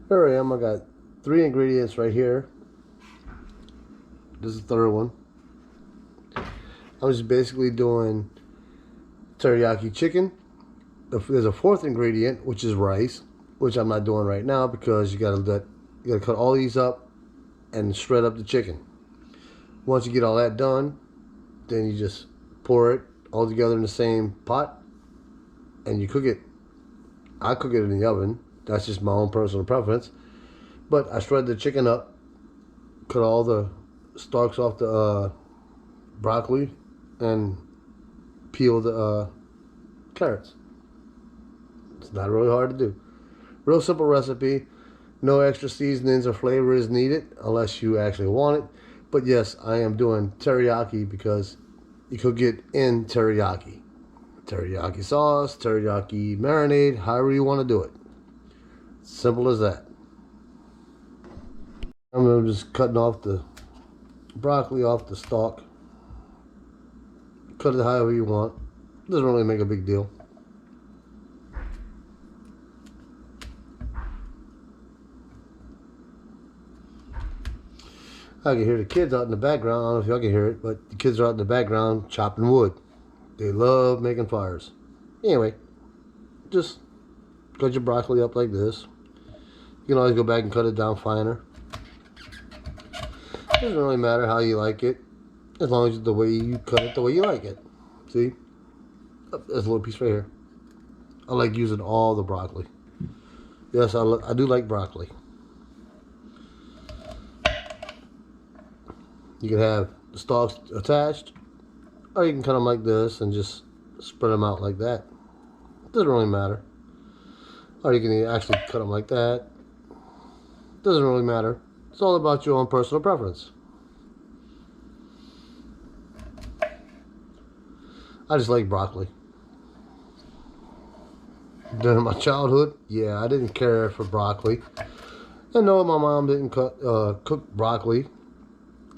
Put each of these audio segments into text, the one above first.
Here I am. I got 3 ingredients right here. This is the third one. I'm just basically doing teriyaki chicken. There's a 4th ingredient, which is rice, which I'm not doing right now because you gotta cut all these up and shred up the chicken. Once you get all that done, then you just pour it all together in the same pot and you cook it. I cook it in the oven. That's just my own personal preference. But I shred the chicken up, cut all the stalks off the broccoli, and peel the carrots. It's not really hard to do. Real simple recipe. No extra seasonings or flavor is needed unless you actually want it. But yes, I am doing teriyaki because you could get in teriyaki. Teriyaki sauce, teriyaki marinade, however you want to do it. Simple as that. I'm just cutting off the broccoli off the stalk. Cut it however you want. Doesn't really make a big deal. I can hear the kids out in the background. I don't know if y'all can hear it, but the kids are out in the background chopping wood. They love making fires. Anyway, just cut your broccoli up like this. You can always go back and cut it down finer. Doesn't really matter how you like it, as long as the way you cut it, the way you like it. See? There's a little piece right here. I like using all the broccoli. Yes, I do like broccoli. You can have the stalks attached, or you can cut them like this and just spread them out like that. Doesn't really matter. Or you can actually cut them like that. Doesn't really matter. It's all about your own personal preference. I just like broccoli. During my childhood, yeah, I didn't care for broccoli. I know my mom didn't cook broccoli.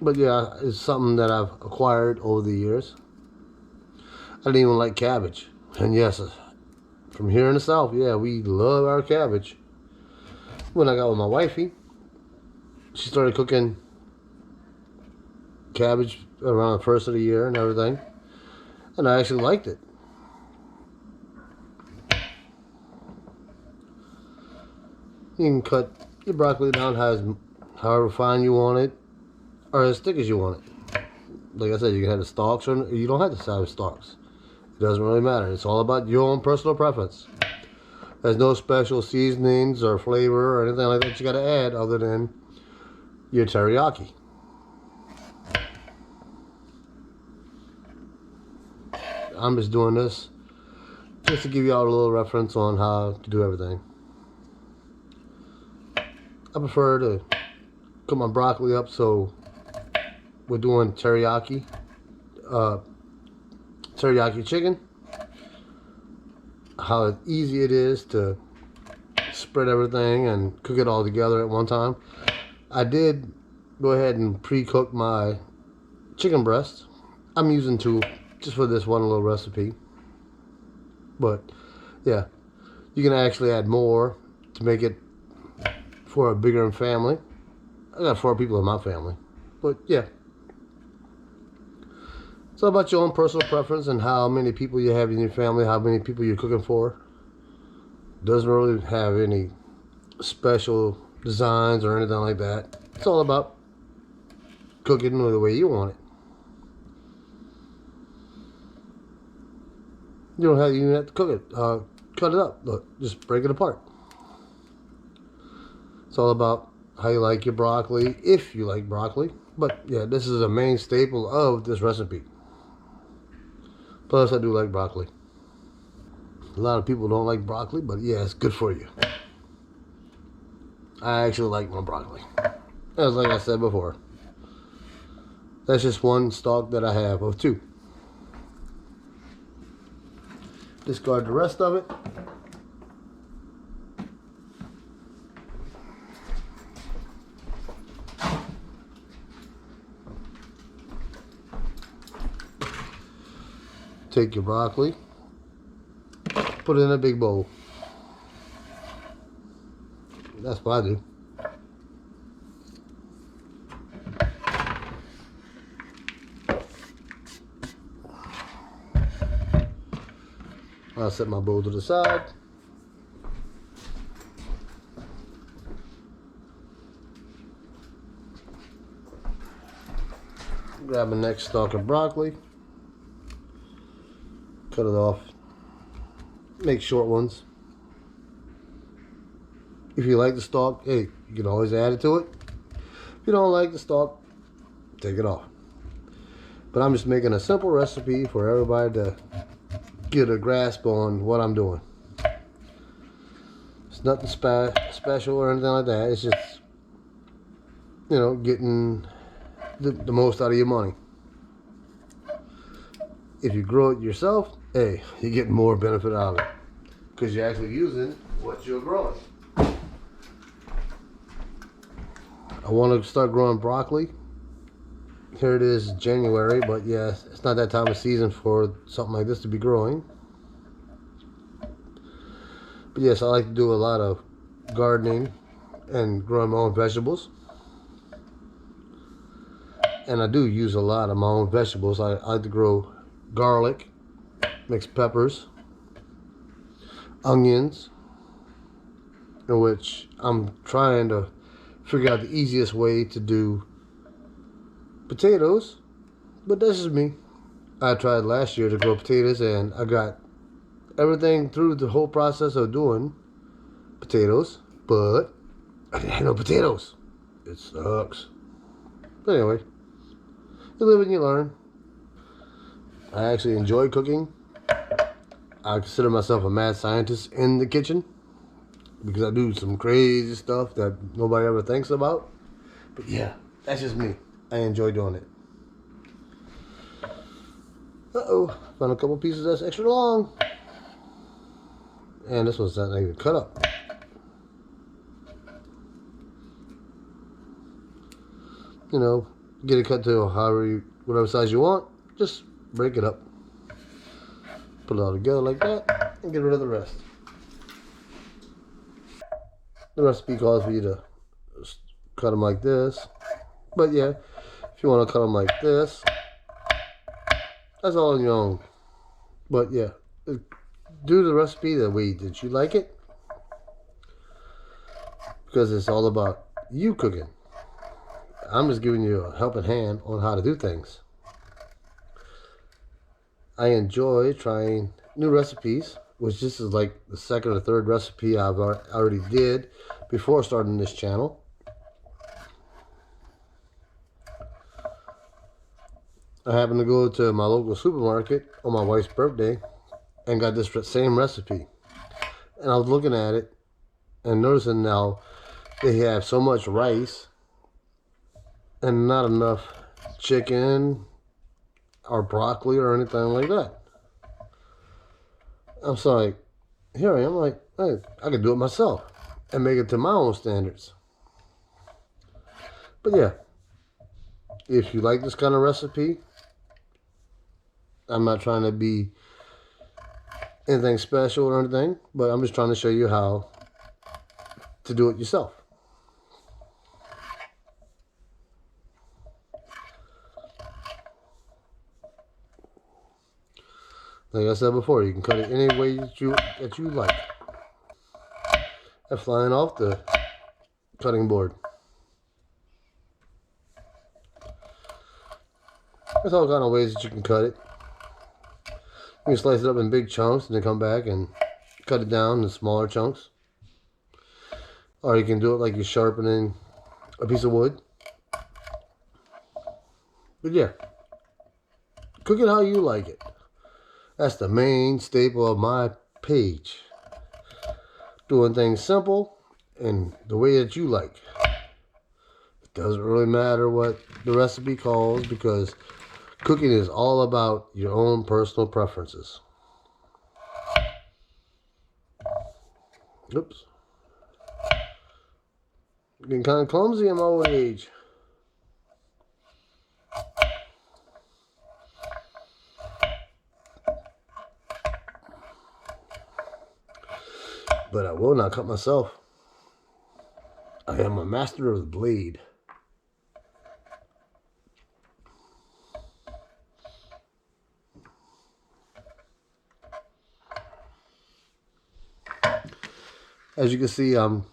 But yeah, it's something that I've acquired over the years. I didn't even like cabbage. And yes, from here in the South, yeah, we love our cabbage. When I got with my wifey, she started cooking cabbage around the first of the year and everything. And I actually liked it. You can cut your broccoli down however fine you want it, or as thick as you want it. Like I said, you can have the stalks, or you don't have to have the stalks. It doesn't really matter. It's all about your own personal preference. There's no special seasonings or flavor or anything like that you got to add other than your teriyaki. I'm just doing this just to give you all a little reference on how to do everything. I prefer to cook my broccoli up, so we're doing teriyaki chicken. How easy it is to spread everything and cook it all together at one time. I did go ahead and pre-cook my chicken breast. I'm using 2 just for this one little recipe. But yeah, you can actually add more to make it for a bigger family. I got 4 people in my family. But yeah, it's all about your own personal preference and how many people you have in your family, how many people you're cooking for. Doesn't really have any special designs or anything like that. It's all about cooking the way you want it. You don't even have to cook it. Cut it up. Look, just break it apart. It's all about how you like your broccoli, if you like broccoli. But yeah, this is a main staple of this recipe. Plus, I do like broccoli. A lot of people don't like broccoli, but yeah, it's good for you. I actually like my broccoli. As like I said before, that's just one stalk that I have of 2. Discard the rest of it. Take your broccoli, put it in a big bowl. That's what I do. I'll set my bowl to the side. Grab the next stalk of broccoli. Cut it off. Make short ones. If you like the stalk, hey, you can always add it to it. If you don't like the stalk, take it off. But I'm just making a simple recipe for everybody to get a grasp on what I'm doing. It's nothing special or anything like that. It's just, you know, getting the most out of your money. If you grow it yourself, hey, you get more benefit out of it because you're actually using what you're growing. I want to start growing broccoli. Here it is, January, but yeah, it's not that time of season for something like this to be growing. But yes, I like to do a lot of gardening and growing my own vegetables. And I do use a lot of my own vegetables. I like to grow garlic, mixed peppers, onions, in which I'm trying to figure out the easiest way to do potatoes, but this is me. I tried last year to grow potatoes and I got everything through the whole process of doing potatoes, but I didn't have no potatoes. It sucks. But anyway, you live and you learn. I actually enjoy cooking. I consider myself a mad scientist in the kitchen because I do some crazy stuff that nobody ever thinks about. But yeah, that's just me. I enjoy doing it. Uh-oh, found a couple pieces that's extra long. And this one's not even cut up. You know, get it cut to whatever size you want. Just break it up. Put it all together like that and get rid of the rest. The recipe calls for you to cut them like this. But yeah, if you want to cut them like this, that's all on your own. But yeah, do the recipe the way that you like it. Because it's all about you cooking. I'm just giving you a helping hand on how to do things. I enjoy trying new recipes, which this is like the second or third recipe I've already did before starting this channel. I happened to go to my local supermarket on my wife's birthday and got this same recipe. And I was looking at it and noticing now they have so much rice and not enough chicken or broccoli or anything like that. I'm so like, here I am, like, hey, I can do it myself and make it to my own standards. But yeah, if you like this kind of recipe, I'm not trying to be anything special or anything, but I'm just trying to show you how to do it yourself. Like I said before, you can cut it any way that you like. And flying off the cutting board. There's all kind of ways that you can cut it. You can slice it up in big chunks and then come back and cut it down in smaller chunks. Or you can do it like you're sharpening a piece of wood. But yeah, cook it how you like it. That's the main staple of my page. Doing things simple and the way that you like. It doesn't really matter what the recipe calls because cooking is all about your own personal preferences. Oops. Getting kind of clumsy in my old age. But I will not cut myself. I am a master of the blade. As you can see, I'm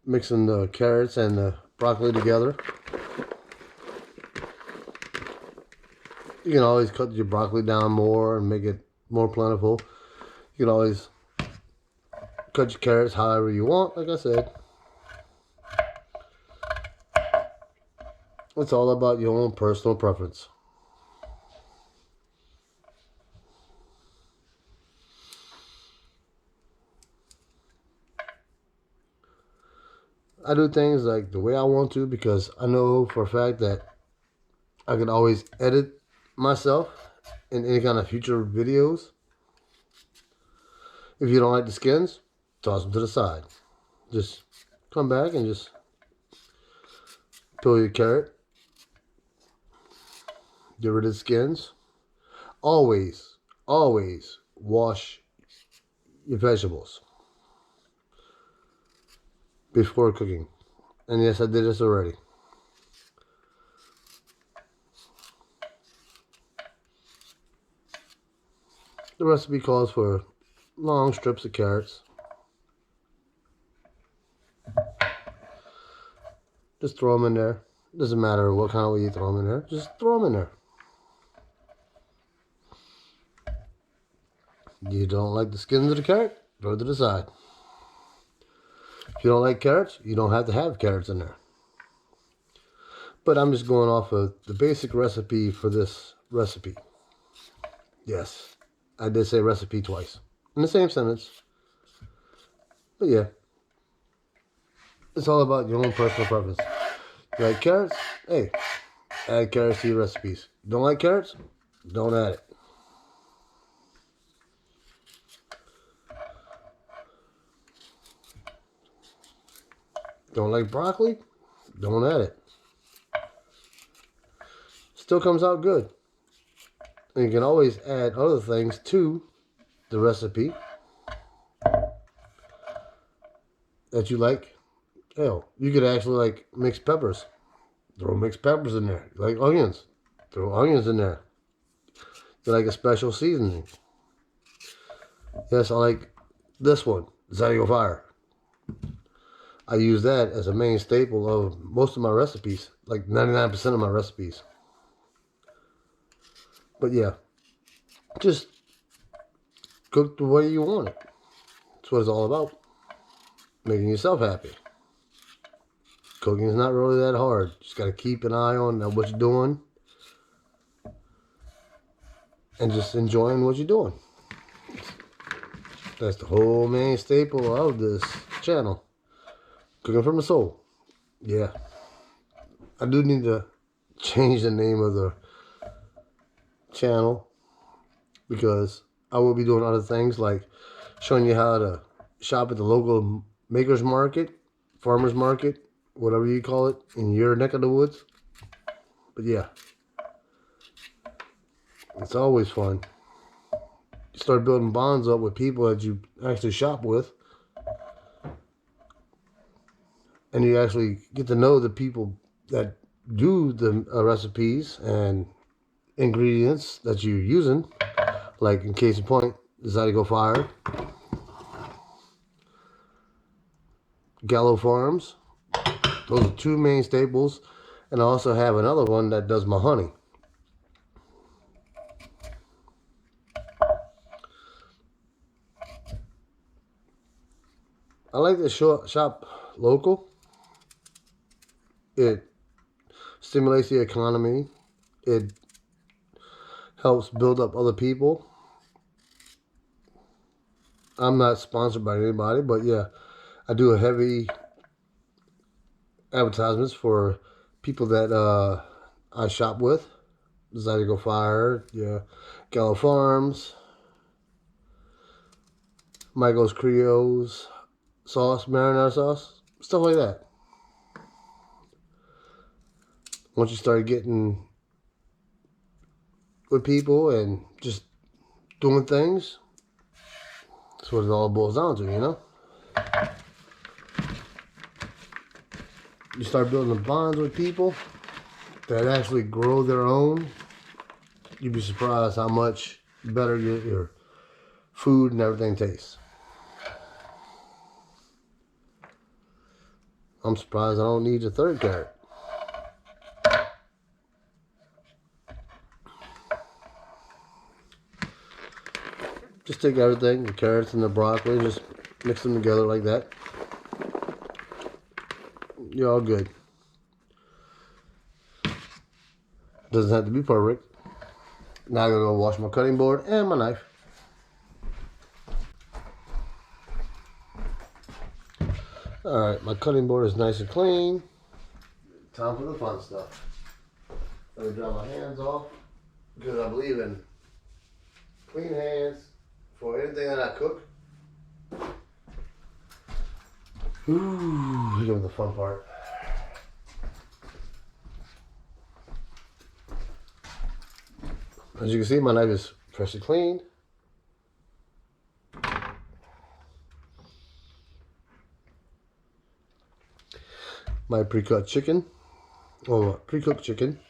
mixing the carrots and the broccoli together. You can always cut your broccoli down more and make it more plentiful. You can always cut your carrots however you want, like I said. It's all about your own personal preference. I do things like the way I want to because I know for a fact that I can always edit myself in any kind of future videos. If you don't like the skins, toss them to the side. Just come back and just peel your carrot. Get rid of the skins. Always, always wash your vegetables before cooking. And yes, I did this already. The recipe calls for long strips of carrots. Just throw them in there. Doesn't matter what kind of way you throw them in there. Just throw them in there. You don't like the skins of the carrot? Throw it to the side. If you don't like carrots, you don't have to have carrots in there. But I'm just going off of the basic recipe for this recipe. Yes, I did say recipe twice in the same sentence. But yeah, it's all about your own personal preference. You like carrots? Hey, add carrots to your recipes. Don't like carrots? Don't add it. Don't like broccoli? Don't add it. Still comes out good. And you can always add other things to the recipe that you like. Hell, you could actually like mix peppers. Throw mixed peppers in there. You like onions? Throw onions in there. You like a special seasoning? Yes, I like this one, Zygo Fire. I use that as a main staple of most of my recipes, like 99% of my recipes. But yeah, just cook the way you want it. That's what it's all about. Making yourself happy. Cooking is not really that hard. Just got to keep an eye on what you're doing and just enjoying what you're doing. That's the whole main staple of this channel. Cooking from the soul. Yeah. I do need to change the name of the channel because I will be doing other things like showing you how to shop at the local makers market, farmers market, whatever you call it, in your neck of the woods. But yeah, it's always fun. You start building bonds up with people that you actually shop with, and you actually get to know the people that do the recipes and ingredients that you're using. Like in case in point, Zygo Fire, Gallo Farms. Those are two main staples. And I also have another one that does my honey. I like to shop local. It stimulates the economy. It helps build up other people. I'm not sponsored by anybody, but yeah, I do a heavy advertisements for people that I shop with. Zygo Fire, yeah, Gallo Farms, Michael's Creoles, sauce, marinara sauce, stuff like that. Once you start getting with people and just doing things, that's what it all boils down to, you know? you start building bonds with people that actually grow their own, you'd be surprised how much better your food and everything tastes. I'm surprised I don't need a third carrot. Just take everything, the carrots and the broccoli, just mix them together like that. You're all good. Doesn't have to be perfect. Now I'm gonna go wash my cutting board and my knife. Alright, my cutting board is nice and clean. Time for the fun stuff. Let me dry my hands off because I believe in clean hands for anything that I cook. Ooh, here comes the fun part. As you can see, my knife is freshly cleaned. My pre-cut chicken, or pre-cooked chicken.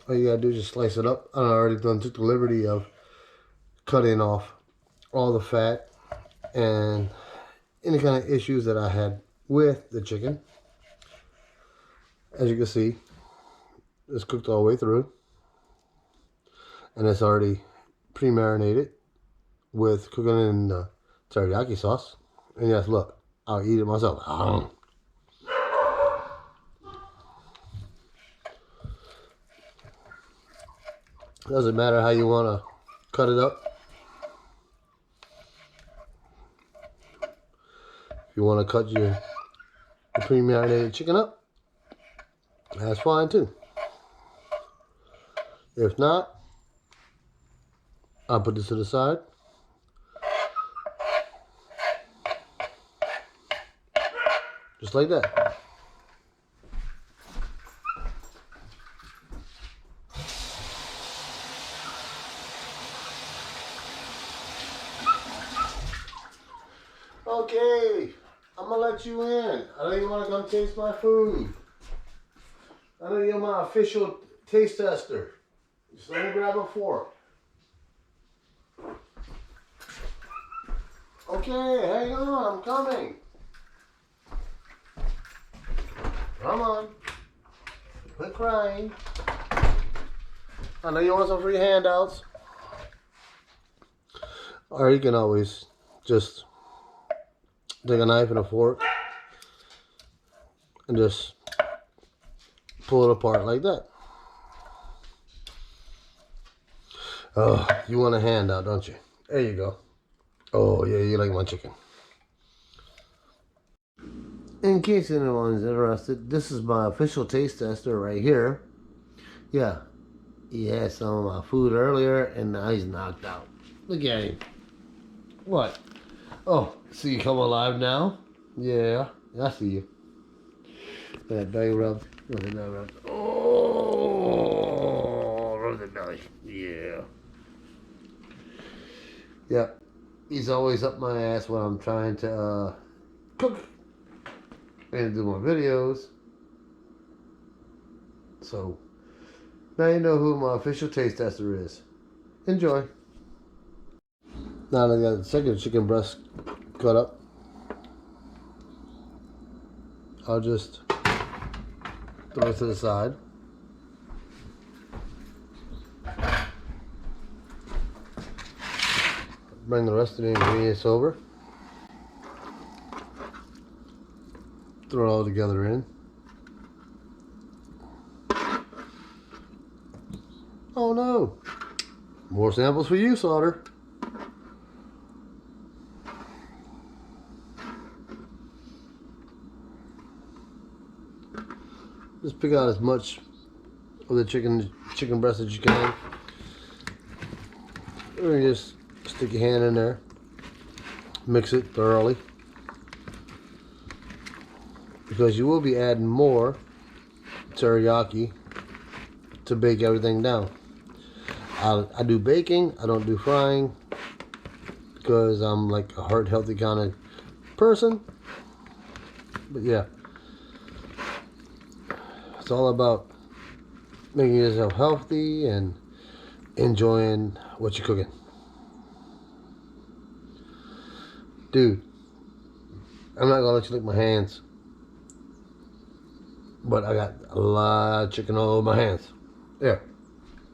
All you gotta do is just slice it up. I already took the liberty of cutting off all the fat and any kind of issues that I had with the chicken. As you can see, it's cooked all the way through, and it's already pre-marinated with cooking in the teriyaki sauce. And yes, look, I'll eat it myself. Doesn't matter how you want to cut it up. If you want to cut your pre-marinated chicken up, that's fine too. If not, I'll put this to the side. Just like that. Okay, I'm gonna let you in. I know you wanna come taste my food. I know you're my official taste tester. Just let me grab a fork. Okay, hang on, I'm coming. Come on. Quit crying. I know you want some free handouts. Or you can always just take a knife and a fork and just pull it apart like that. Oh, you want a handout, don't you? There you go. Oh, yeah, you like my chicken. In case anyone's interested, this is my official taste tester right here. Yeah, he had some of my food earlier and now he's knocked out. Look at him. What? Oh, see you come alive now? Yeah, I see you. That belly rub. Rub the belly rub. Oh, rub the belly. Yeah. Yep. He's always up my ass when I'm trying to cook and do my videos. So now you know who my official taste tester is. Enjoy. Now I got the second chicken breast cut up. I'll just throw it to the side. Bring the rest of the ingredients over. Throw it all together in. Oh no! More samples for you, Sauter. Just pick out as much of the chicken breast as you can. And just stick your hand in there. Mix it thoroughly. Because you will be adding more teriyaki to bake everything down. I do baking, I don't do frying. because I'm like a heart healthy kind of person. But yeah, it's all about making yourself healthy and enjoying what you're cooking. Dude, I'm not gonna let you lick my hands, but I got a lot of chicken all over my hands. There.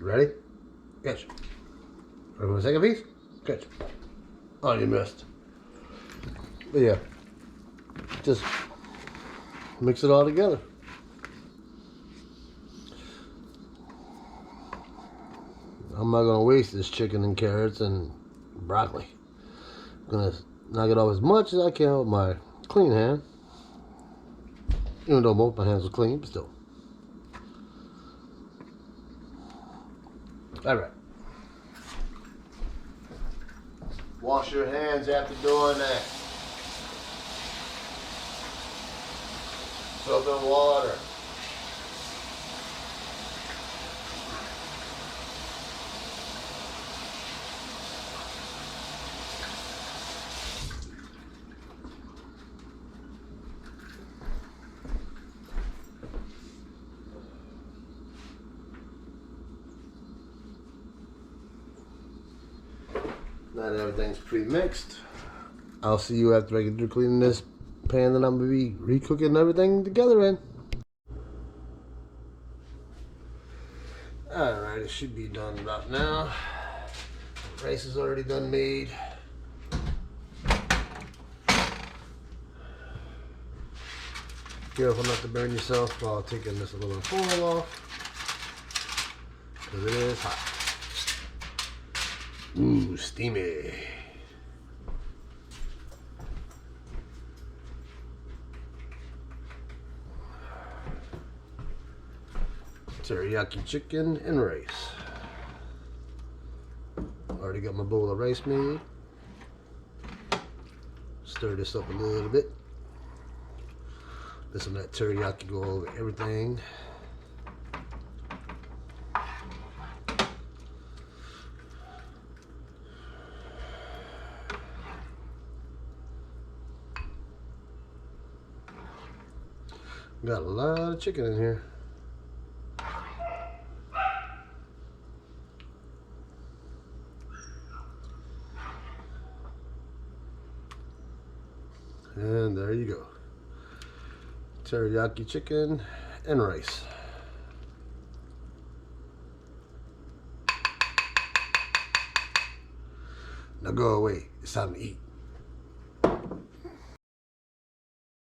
You ready? Catch. Ready for the second piece? Catch. Oh, you missed. But yeah, just mix it all together. I'm not gonna waste this chicken and carrots and broccoli. I'm gonna knock it off as much as I can with my clean hand. Even though both my hands were clean, but still. Alright. Wash your hands after doing that. Soap and water. Now that everything's pre-mixed, I'll see you after I get through cleaning this pan that I'm going to be re-cooking everything together in. Alright, it should be done about now. Rice is already done made. Careful not to burn yourself while taking this aluminum foil off, because it is hot. Ooh, steamy. Teriyaki chicken and rice. Already got my bowl of rice made. Stir this up a little bit. This and that teriyaki go over everything. Got a lot of chicken in here. And there you go. Teriyaki chicken and rice. Now go away. It's time to eat.